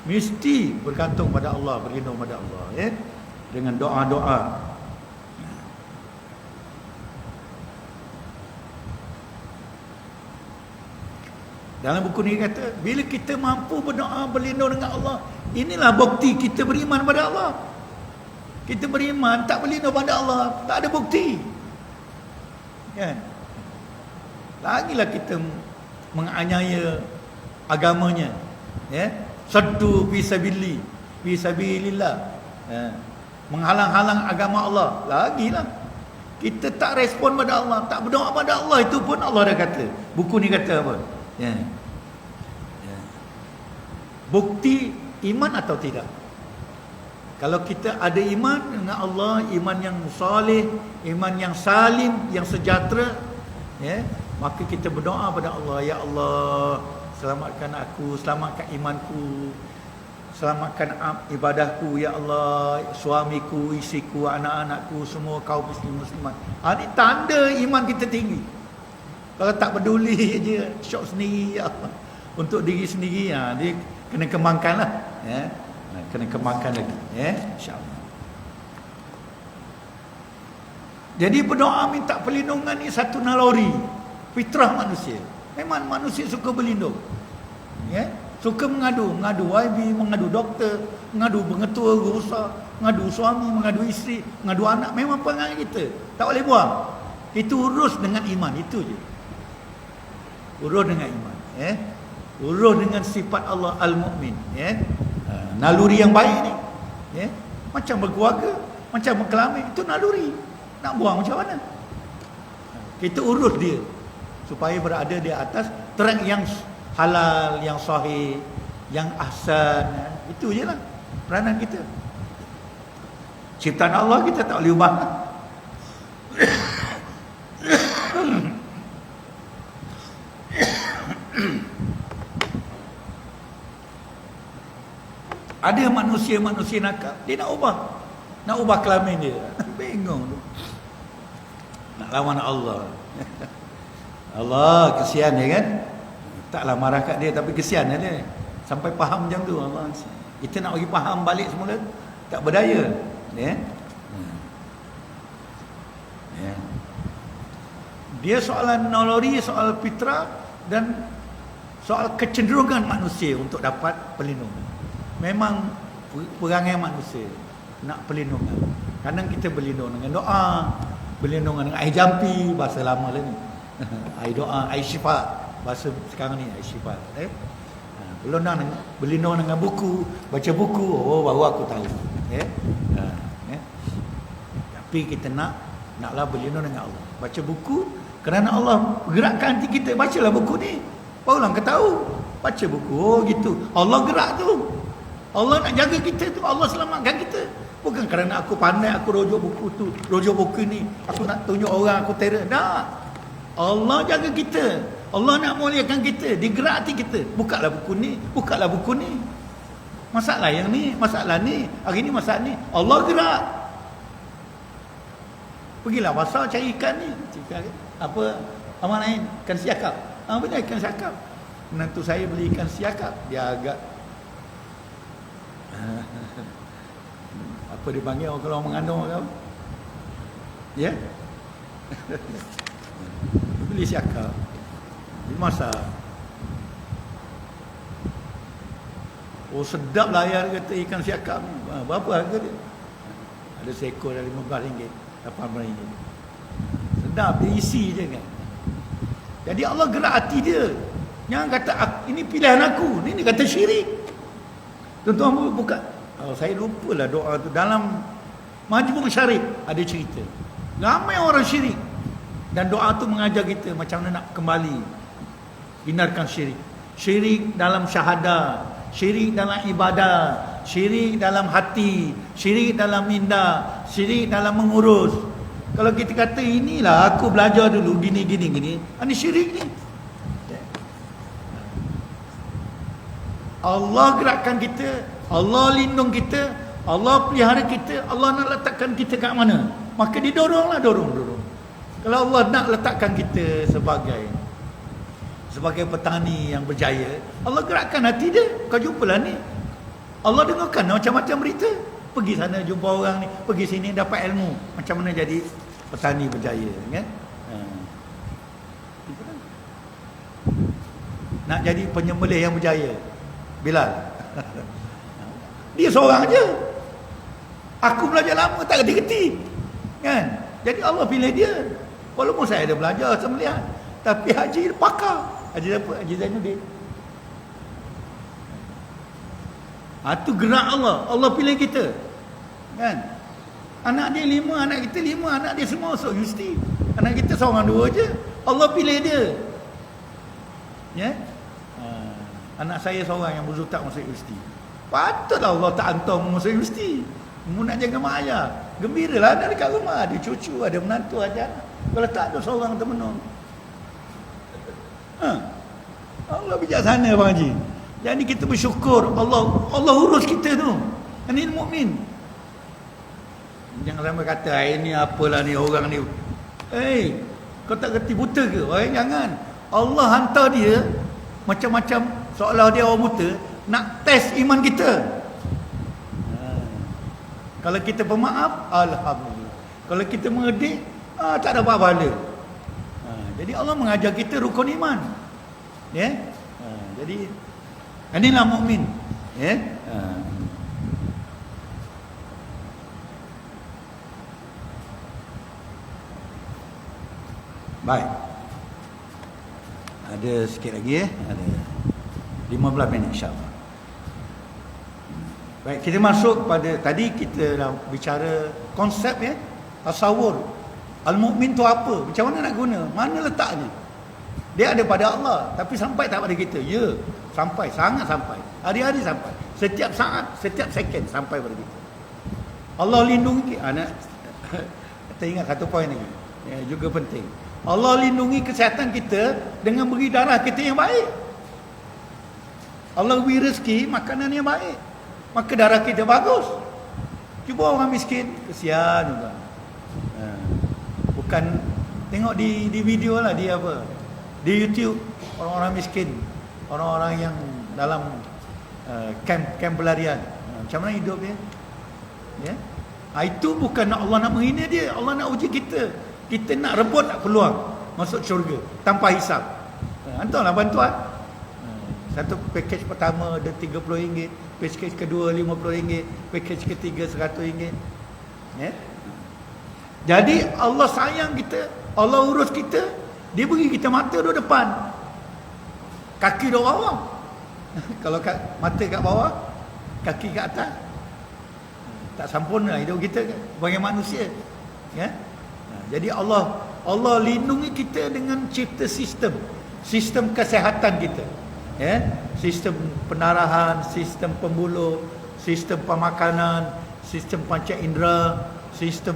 mesti bergantung pada Allah, berlindung pada Allah, dengan doa-doa. Dalam buku ni kata, bila kita mampu berdoa berlindung dengan Allah, Inilah bukti kita beriman pada Allah. Kita beriman tak berlindung pada Allah, tak ada bukti. Kan? Lagilah kita menganiaya agamanya. Ya. Saddu fi sabilillah. Ya. Menghalang-halang agama Allah. Lagilah kita tak respon pada Allah, tak berdoa pada Allah, itu pun Allah dah kata. Buku ni kata apa? Ya. Ya. Bukti iman atau tidak? Kalau kita ada iman dengan Allah, iman yang saleh, iman yang salim, yang sejahtera, ya, maka kita berdoa pada Allah, ya Allah, selamatkan aku, selamatkan imanku, selamatkan ibadahku, ya Allah, suamiku, isiku, anak-anakku, semua kaum muslimat. Ini tanda iman kita tinggi. Kalau tak peduli je, syok sendiri, ya Allah, untuk diri sendiri, dia kena kembangkanlah, ya. Kena kembangkan lagi, ya, insya-Allah. Jadi berdoa minta perlindungan ni satu naluri fitrah manusia. Memang manusia suka berlindung, ya, suka mengadu YB, mengadu doktor, mengadu pengetua, guru besar, mengadu suami, mengadu isteri, mengadu anak. Memang perangai kita, tak boleh buang. Itu urus dengan iman, itu je. Urus dengan iman, ya. Urus dengan sifat Allah Al-Mu'min, ya. Naluri yang baik ni, ya, macam berkeluarga, macam berkelamin, itu naluri. Nak buang macam mana? Kita urus dia supaya berada di atas track yang halal, yang sahih, yang ahsan, ya. Itu je lah peranan kita. Ciptaan Allah kita tak boleh ubah. Ada manusia-manusia nakal, dia nak ubah kelamin dia. Bingung tu. Nak lawan Allah. Allah kesian dia kan. Taklah marah kat dia, tapi kesian dia. Sampai faham macam tu Allah. Kita nak bagi faham balik semula, tak berdaya. Ya. Ya. Dia soalan naluri, soal fitrah dan soal kecenderungan manusia untuk dapat perlindungan. Memang perangai manusia nak perlindungan. Kadang kita berlindung dengan doa, berlindung dengan air jampi, bahasa lama lah ni. Air doa, air syifa, bahasa sekarang ni air syifa. Berlindung dengan buku, baca buku, oh baru aku tahu. Tapi kita naklah berlindung dengan Allah. Baca buku kerana Allah gerakkan hati kita, bacalah buku ni. Barulah kau tahu. Baca buku, oh gitu. Allah gerak tu. Allah nak jaga kita tu, Allah selamatkan kita. Bukan kerana aku pandai, aku rojok buku tu, rojok buku ni, aku nak tunjuk orang aku terror. Tak. Allah jaga kita. Allah nak muliakan kita, digerak hati kita. Bukalah buku ni, bukalah buku ni. Masalah yang ni, masalah ni, hari ni masalah ni, Allah gerak. Pergilah pasar cari ikan ni. Apa aman lain? Ikan siakap. Benar ikan siakap. Menantu saya beli ikan siakap, dia agak apa dipanggil orang kalau mengandung atau ya. Beli siakap, dimasak. Oh sedap lah ayah kata ikan siakap ni. Berapa harga dia? Ada seekor dari RM15, RM8. Sedap, dia isi je kan. Jadi Allah gerak hati dia. Jangan kata ini pilihan aku, ini kata syirik. Tuan-tuan buka. Saya lupalah doa tu. Dalam Majmu' Syarif ada cerita. Ramai orang syirik. Dan doa tu mengajar kita macam mana nak kembali. Hindarkan syirik. Syirik dalam syahadah. Syirik dalam ibadah. Syirik dalam hati. Syirik dalam minda. Syirik dalam mengurus. Kalau kita kata inilah aku belajar dulu gini. Ini syirik ni. Allah gerakkan kita, Allah lindung kita, Allah pelihara kita, Allah nak letakkan kita kat mana, maka didoronglah, dorong. Kalau Allah nak letakkan kita sebagai petani yang berjaya, Allah gerakkan hati dia. Kau jumpalah ni, Allah dengarkan macam-macam berita. Pergi sana jumpa orang ni, pergi sini dapat ilmu macam mana jadi petani berjaya, kan? Nak jadi penyembelih yang berjaya, Bilal. Dia seorang aja. Aku belajar lama tak reti-reti. Kan? Jadi Allah pilih dia. Walaupun saya ada belajar sembelihan, tapi haji pakar. Haji apa? Haji Zainuddin. Itu gerak Allah. Allah pilih kita. Kan? Anak dia 5, anak kita 5, anak dia semua masuk universiti. Anak kita seorang 2 je. Allah pilih dia. Ya? Anak saya seorang yang berzutak masuk universiti. Patutlah Allah tak hantar masuk universiti. Mu nak jaga mak ayah. Gembiralah ada dekat rumah, ada cucu, ada menantu, ada anak. Kalau tak ada seorang temenung. Allah bijaksana Abang Haji. Jadi kita bersyukur Allah urus kita tu. Ini mukmin. Jangan sampai kata ini apalah ni orang ni. Kau tak reti buta ke? Jangan. Allah hantar dia macam-macam seolah dia orang buta nak test iman kita. Kalau kita bermaaf, alhamdulillah. Kalau kita mengedik, tak ada apa-apa. Jadi Allah mengajar kita rukun iman. Ya. Jadi inilah mukmin. Ya. Baik. Ada sikit lagi ada 15 minit insya-Allah. Baik, kita masuk pada tadi kita dah bicara konsep tasawur. Al-mukmin tu apa? Macam mana nak guna? Mana letaknya? Dia ada pada Allah, tapi sampai tak pada kita. Ya, sampai, sangat sampai. Hari-hari sampai. Setiap saat, setiap second sampai pada kita. Allah lindungi anak. Kita ingat satu poin lagi. Juga penting. Allah lindungi kesihatan kita dengan beri darah kita yang baik. Allah beri rezeki makanan yang baik. Maka darah kita bagus. Cuba orang miskin, kesian juga. Bukan tengok di video lah dia apa. Di YouTube orang-orang miskin, orang-orang yang dalam kamp pelarian. Macam mana hidup dia? Ya. Itu bukan Allah nak menghina dia, Allah nak uji kita. Kita nak rebut nak keluar masuk syurga tanpa hisap. Hantarlah bantuan. Satu pakej pertama ada RM30, pakej kedua RM50, pakej ketiga RM100. Ya. Jadi Allah sayang kita, Allah urus kita, dia beri kita mata duduk depan, kaki duduk bawah. Kalau mata kat bawah, kaki kat atas, tak sempurna hidup kita sebagai manusia. Ya. Jadi Allah lindungi kita dengan cipta sistem kesihatan kita. Ya, sistem pendarahan, sistem pembuluh, sistem pemakanan, sistem panca indera, sistem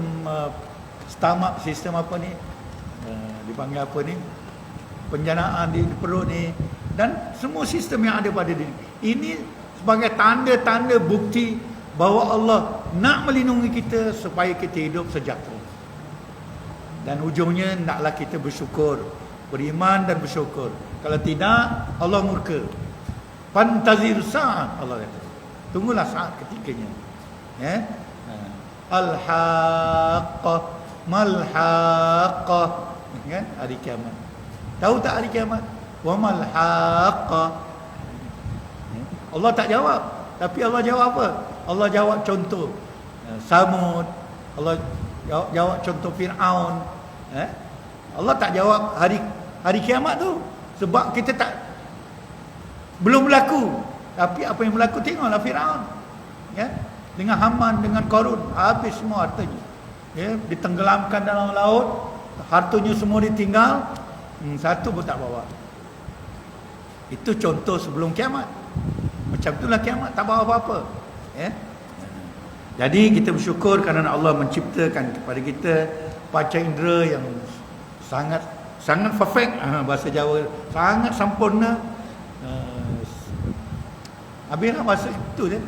stomach, sistem apa ni? Dipanggil apa ni? Penjanaan di perut ni, dan semua sistem yang ada pada diri. Ini sebagai tanda-tanda bukti bahawa Allah nak melindungi kita supaya kita hidup sejahtera. Dan ujungnya naklah kita bersyukur, beriman dan bersyukur. Kalau tidak, Allah murka. Fantazir sa'at, Allah kata. Tunggulah saat ketikanya. Ya. Al-haqqah, mal-haqqah. Kan? Hari kiamat. Tahu tak hari kiamat? Wa mal-haqqah. Allah tak jawab, tapi Allah jawab apa? Allah jawab contoh Samud. Allah jawab contoh Fir'aun. Allah tak jawab hari kiamat tu. Sebab kita belum berlaku. Tapi apa yang berlaku tengoklah Firaun. Ya, dengan Haman, dengan Qarun, habis semua hartanya. Ya, ditenggelamkan dalam laut, hartanya semua ditinggal, satu pun tak bawa. Itu contoh sebelum kiamat. Macam itulah kiamat, tak bawa apa-apa. Ya. Jadi kita bersyukur kerana Allah menciptakan kepada kita panca indera yang sangat perfect, bahasa Jawa sangat sempurna. Habislah bahasa itu je.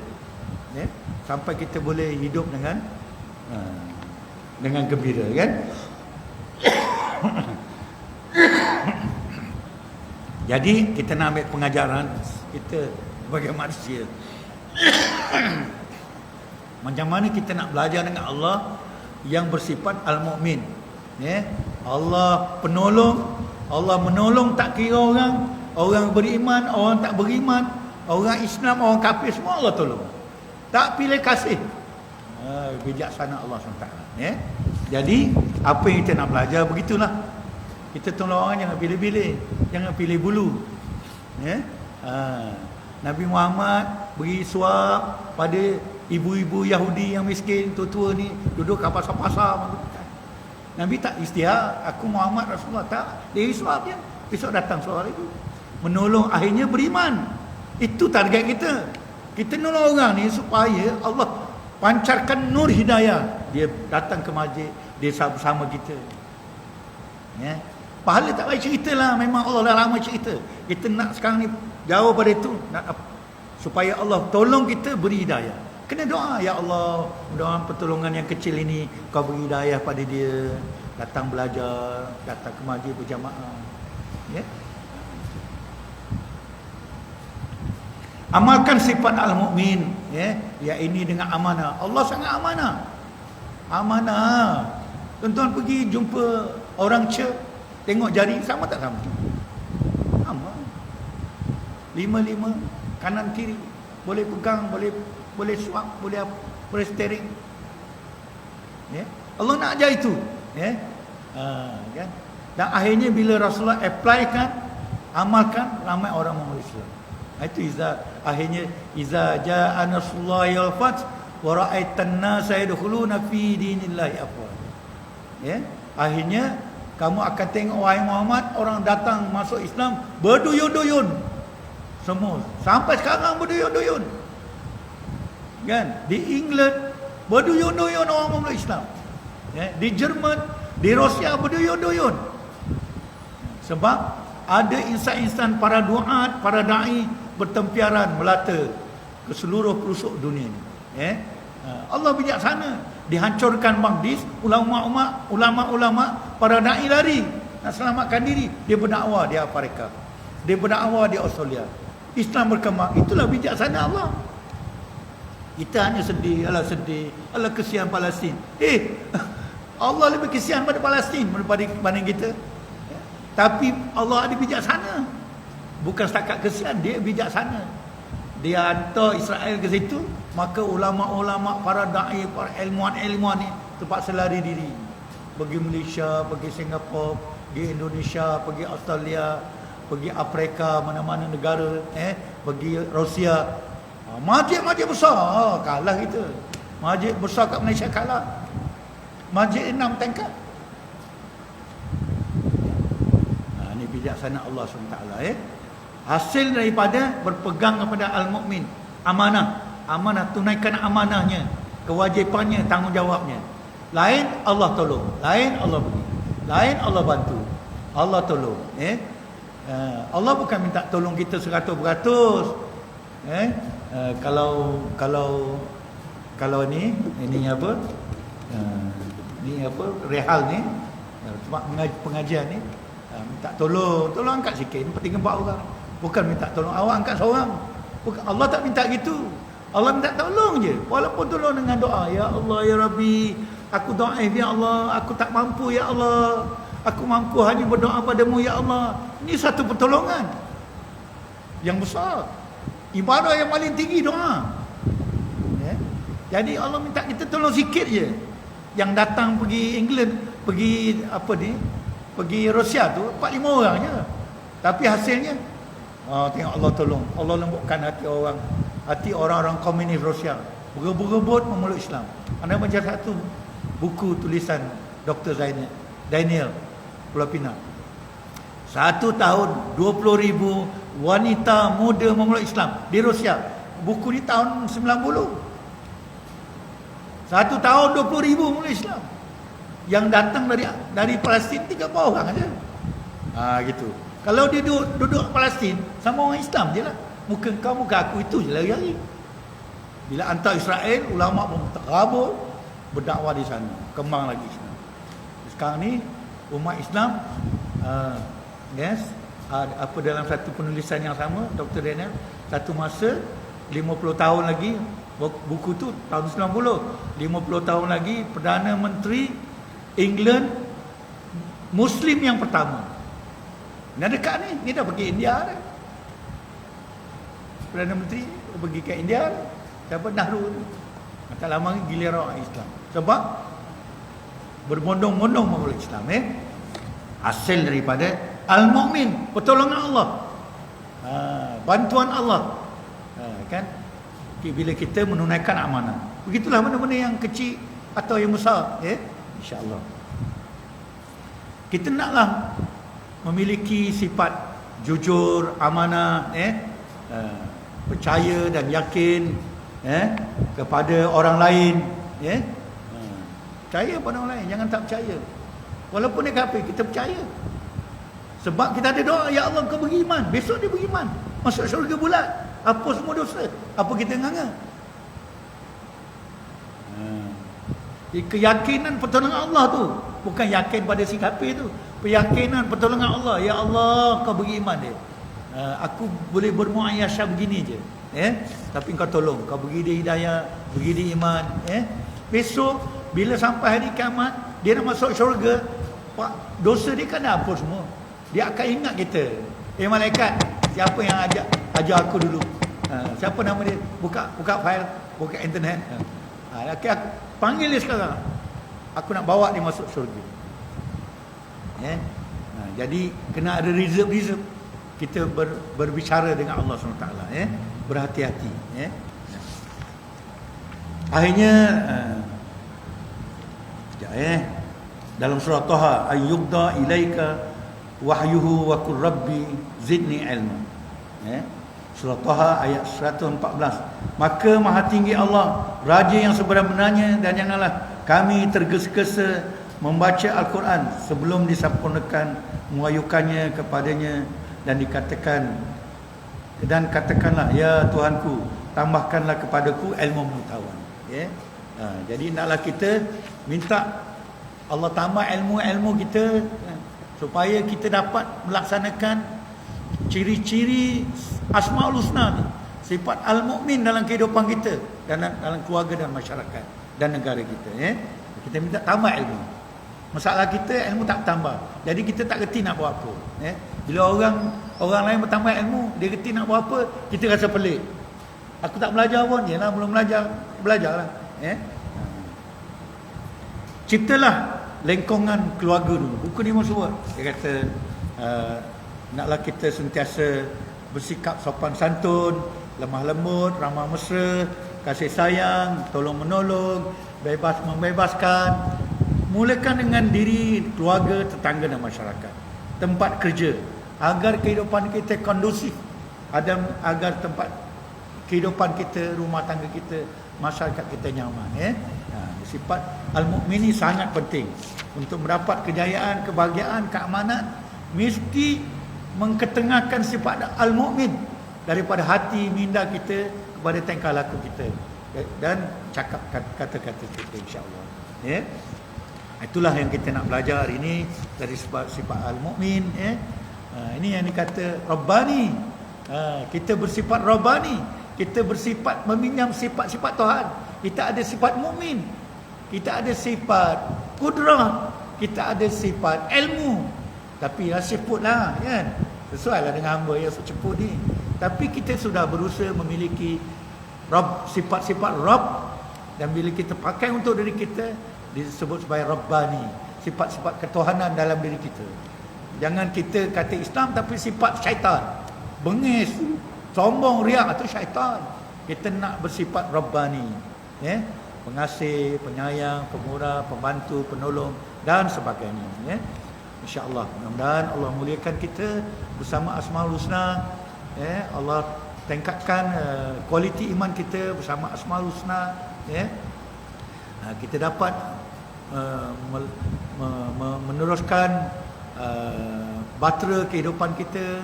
Ya, sampai kita boleh hidup dengan gembira, kan? Jadi kita nak ambil pengajaran kita sebagai manusia. Macam mana kita nak belajar dengan Allah yang bersifat al-mu'min. Ya, Allah penolong, Allah menolong tak kira orang beriman, orang tak beriman, orang Islam, orang kafir, semua Allah tolong. Tak pilih kasih. Bijaksana Allah SWT. Ya. Jadi apa yang kita nak belajar begitulah. Kita tolong orang jangan pilih-pilih, jangan pilih bulu. Ya. Nabi Muhammad beri suap pada ibu-ibu Yahudi yang miskin, tua-tua ni duduk kat pasar-pasar. Nabi tak istighfar, aku Muhammad Rasulullah, tak. Dia suap je. Besok datang soal itu. Menolong, akhirnya beriman. Itu target kita. Kita nolong orang ni supaya Allah pancarkan nur hidayah. Dia datang ke masjid, dia bersama kita. Ya. Pahala tak payah cerita lah. Memang Allah dah lama cerita. Kita nak sekarang ni jauh pada itu. Nak supaya Allah tolong kita beri hidayah. Kena doa, ya Allah, mudah-mudahan pertolongan yang kecil ini kau beri hidayah pada dia. Datang belajar, datang ke masjid berjamaah. Ya. Amalkan sifat al-mu'min, ya. Ya, ini dengan amanah. Allah sangat amanah. Amanah. Tuan-tuan pergi jumpa orang cek, tengok jari sama tak sama? Sama. 5-5 kanan kiri. Boleh pegang, boleh suap, boleh steering. Ya. Allah nak ajar itu, ya. Kan? Dan akhirnya bila Rasulullah applykan, amalkan, ramai orang masuk Islam. Itu akhirnya iza jaa nasrullahi wal fath wa ra'aitan nasa yadkhuluna fi dinillahi afwaj. Ya. Akhirnya kamu akan tengok, wahai Muhammad, orang datang masuk Islam berduyun-duyun. Semua sampai sekarang berduyun-duyun. Kan? Di England berduyun-duyun orang masuk Islam. Ya, di Jerman, di Rusia berduyun-duyun. Sebab ada insan-insan para duat, para dai bertempiaran melata ke seluruh pelosok dunia ni. Ya. Allah bijaksana. Dihancurkan Maghdis, ulama-ulama, para dai lari nak selamatkan diri. Dia berdakwah di Afrika. Dia berdakwah di Australia. Islam berkembang. Itulah bijaksana Allah. Kita hanya sedih, Allah kesian Palestin. Allah lebih kesian pada Palestin daripada kita. Ya. Tapi Allah ada bijaksana. Bukan setakat kesian, dia bijaksana. Dia hantar Israel ke situ, maka ulama-ulama, para da'i, para ilmuwan-ilmuwan ni terpaksa lari diri. Pergi Malaysia, pergi Singapura, pergi Indonesia, pergi Australia, pergi Afrika, mana-mana negara, pergi Rusia. Masjid-masjid besar, kalah kita. Masjid besar kat Malaysia kalah. Masjid 6 tingkat. Ini bijaksana Allah SWT. Hasil daripada berpegang kepada al-mu'min, amanah. Amanah, tunaikan amanahnya, kewajipannya, tanggungjawabnya. Lain Allah tolong, lain Allah beri, lain Allah bantu, Allah tolong. Allah bukan minta tolong kita 100%. Kalau ini apa? Ni apa? Rehal ni, tempat pengajian ni, minta tolong angkat sikit, 3-4 orang. Bukan minta tolong awak angkat seorang. Bukan, Allah tak minta gitu. Allah minta tolong je. Walaupun tolong dengan doa, ya Allah, ya Rabbi, aku dhaif ya Allah, aku tak mampu ya Allah, aku mampu hanya berdoa padamu ya Allah. Ini satu pertolongan yang besar. Ibadah yang paling tinggi doa. Ya? Jadi Allah minta kita tolong sikit je. Yang datang pergi England, pergi pergi Rusia tu 4-5 orang je. Tapi hasilnya tengok Allah tolong. Allah lembutkan hati orang-orang komunis Rusia, berebut memeluk Islam. Anda baca satu buku tulisan Dr. Daniel Pulau Pinang. 1 tahun 20,000 wanita muda memeluk Islam di Rusia. Buku ni tahun 90. 1 tahun 20,000 memeluk Islam. Yang datang dari Palestin 3 orang aja. Gitu. Kalau dia duduk Palestin sama orang Islam je lah. Muka kau, muka aku, itu je lari-lari. Bila hantar Israel, ulama pun terabur berdakwah di sana, kembang lagi Islam. Sekarang ni umat Islam dalam satu penulisan yang sama, Dr. Daniel, satu masa 50 tahun lagi, buku tu tahun 90, 50 tahun lagi Perdana Menteri England Muslim yang pertama. Dah dekat ni dah pergi India dah. Perdana Menteri pergi ke India. Siapa Nahru tu? Tak lama lagi giliran orang Islam. Sebab berbondong-bondong memeluk Islam. Hasil daripada al-mu'min, pertolongan Allah. Bantuan Allah. Kan? Bila kita menunaikan amanah. Begitulah benda-benda yang kecil atau yang besar. InsyaAllah. Kita naklah memiliki sifat jujur, amanah, percaya dan yakin kepada orang lain, percaya pada orang lain, jangan tak percaya. Walaupun dia kafir, kita percaya. Sebab kita ada doa, ya Allah kau beri iman, besok dia beri iman, masuk syurga bulat, apa semua dosa, apa kita nganga. Keyakinan pertolongan Allah tu, bukan yakin pada si kafir tu, keyakinan pertolongan Allah. Ya Allah kau beri iman dia, aku boleh bermuayyashah begini je, tapi kau tolong, kau beri dia hidayah, beri dia iman. Besok bila sampai hari kiamat, dia nak masuk syurga, dosa dia kan dah hapus semua. Dia akan ingat kita, malaikat, siapa yang ajar aku dulu, siapa nama dia, buka file, buka internet, aku panggil dia sekarang, aku nak bawa dia masuk syurga. Jadi kena ada reserve kita berbicara dengan Allah SWT, berhati-hati. Akhirnya dalam surah Taha, ayyubda ilaika wahyuhu wa qur rabbi zidni ilma. Surah Taha ayat 114. Maka maha tinggi Allah, Raja yang sebenar-benarnya, dan janganlah kami tergesa-gesa membaca Al-Quran sebelum disempurnakan mengajukannya kepadanya, dan katakanlah, ya Tuhanku, tambahkanlah kepadaku ilmu pengetahuan. Jadi naklah kita minta Allah tambah ilmu kita, supaya kita dapat melaksanakan ciri-ciri Asmaul Husna ni, sifat al-mu'min dalam kehidupan kita dan dalam keluarga dan masyarakat dan negara kita. Kita minta tambah ilmu. Masalah kita ilmu tak tambah, jadi kita tak reti nak buat apa. Bila orang lain bertambah ilmu, dia reti nak buat apa, kita rasa pelik. Aku tak belajar pun, yalah belum belajarlah. Ciptalah lengkungan keluarga dulu. Buku ni pun sebut, dia kata naklah kita sentiasa bersikap sopan santun, lemah lembut, ramah mesra, kasih sayang, tolong menolong, membebaskan. Mulakan dengan diri, keluarga, tetangga dan masyarakat, tempat kerja, agar kehidupan kita kondusif, agar tempat kehidupan kita, rumah tangga kita, masyarakat kita nyaman. Sifat al-mu'min ini sangat penting untuk mendapat kejayaan, kebahagiaan, keamanan. Mesti mengketengahkan sifat al-mu'min daripada hati, minda kita kepada tingkah laku kita dan cakap kata-kata kita, insya-Allah. Itulah yang kita nak belajar hari ini dari sifat al-mu'min. Ini yang dikata Rabbani. Kita bersifat Rabbani, kita bersifat meminjam sifat-sifat Tuhan. Kita ada sifat mukmin, kita ada sifat kudrah, kita ada sifat ilmu. Tapi sebutlah kan, sesuailah dengan hamba yang seceput ni. Tapi kita sudah berusaha memiliki Rabb, sifat-sifat Rabb, dan bila kita pakai untuk diri kita, disebut sebagai Rabbani, sifat-sifat ketuhanan dalam diri kita. Jangan kita kata Islam tapi sifat syaitan, bengis, sombong, riak, itu syaitan. Kita nak bersifat Rabbani, pengasih, penyayang, pemurah, pembantu, penolong dan sebagainya. InsyaAllah, mudah-mudahan Allah muliakan kita bersama Asmaul Husna. Allah tingkatkan kualiti iman kita bersama Asmaul Husna. Kita dapat meneruskan bahtera kehidupan kita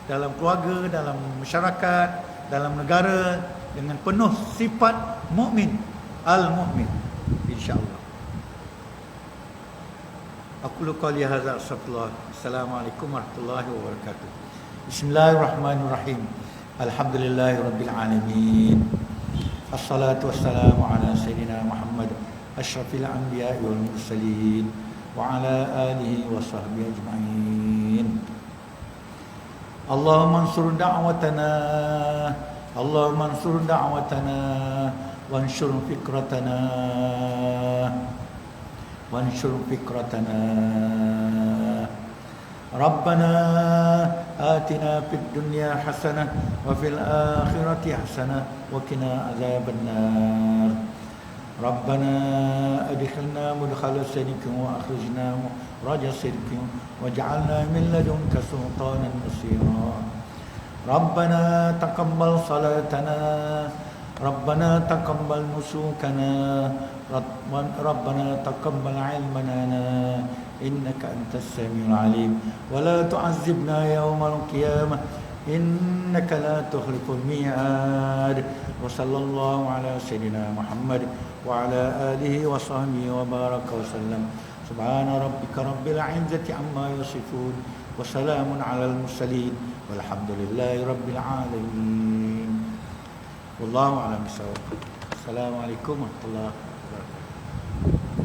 dalam keluarga, dalam masyarakat, dalam negara dengan penuh sifat mukmin, al-mu'min, insya-Allah. Aku qouli hadza, astagfirullah. Assalamualaikum warahmatullahi wabarakatuh. Bismillahirrahmanirrahim. Alhamdulillahirabbil alamin. Assalatu wassalamu ala sayyidina Muhammad asyrafil anbiya'i wal mursalin wa ala alihi wa sahbihi ajma'in. Allahumma ansur da'watana اللهم انصر دعوتنا وانشر فكرتنا وانشر فكرتنا ربنا آتنا في الدنيا حسنة وفي الآخرة حسنة وقنا عذاب النار ربنا أدخلنا مدخل صدق وأخرجنا مخرج صدق واجعلنا من لدنك سلطانا نصيرا ربنا تقبل صلاتنا ربنا تقبل نسوكنا ربنا تقبل علمنا إنك أنت السميع العليم ولا تعذبنا يوم القيامة إنك لا تخلف الميعاد وصلى الله على سيدنا محمد وعلى آله وصحبه وبارك وسلم سبحان ربك رب العزة عما يصفون وسلام على المرسلين والحمد لله رب العالمين والله أعلم بالصواب السلام عليكم ورحمة الله وبركاته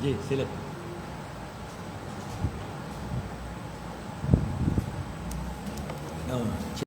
Ji, sila. Oh.